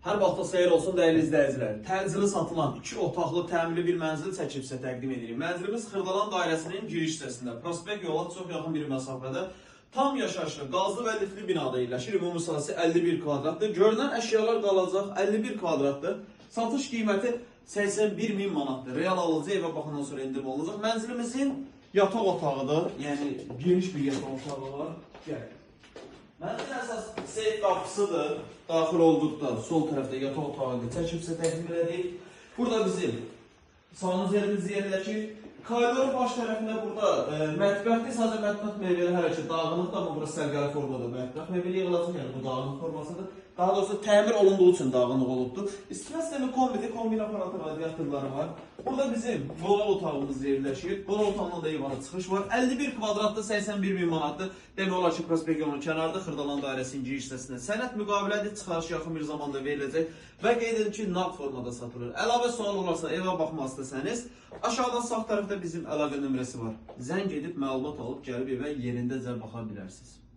Hər vaxtınız xeyir olsun dəyərli izləyicilər. Təcili satılan 2 otaqlı təmirli bir mənzil çəkib sizə təqdim edirik. Mənzilimiz Xırdalan dairəsinin giriş hissəsində, prospekt yola çox yaxın bir məsafədə, tam yaşayışlı, qazlı və lifli binada yerləşir. Ümumi sahəsi 51 kvadratdır. Görünən əşyalar qalacaq 51 kvadratdır. Satış qiyməti 81.000 manatdır. Real alıcı evə baxandan sonra endirim olacaq. Mənzilimizin yataq otağıdır. Yəni geniş bir yataq otağı var. Gəlir. Mənzilin əsas seyf qapısıdır. Daxil olduqda sol tərəfdə yataq otağını çəkib sizə təqdim edirik. Burada bizim salonumuz yerimiz yerləşir. Koridorun baş tərəfində burada mətbəxdir. Sadəcə mətbəx mebeli hələ ki dağınıqdır, amma burası sərgəli formada mətbəx mebeli yığılacaq. Yəni bu dağınıq formasıdır. Daha doğrusu təmir olunduğu üçün dağınıq olubdur. İstinə sistemi kombidir, kombin aparatı, radiatorları var. Burada bizim qonaq otağımız yerləşir. Qonaq otağından da eyvana çıxış var. 51 kvadratda 81.000 manatdır. Demək olar ki, prospekt yolunun kənarında Xırdalan dairəsinin giriş hissəsində sənəd müqavilədir, çıxarış yaxın bir zamanda veriləcək və qeyd edin ki, nağd formada satılır. Əlavə sual olarsa, evə baxmaq istəsəniz, aşağıda sağ tərəfdə bizim əlaqə nömrəsi var. Zəng edib məlumat alıb gəlib evə yerindəcə baxa bilərsiniz.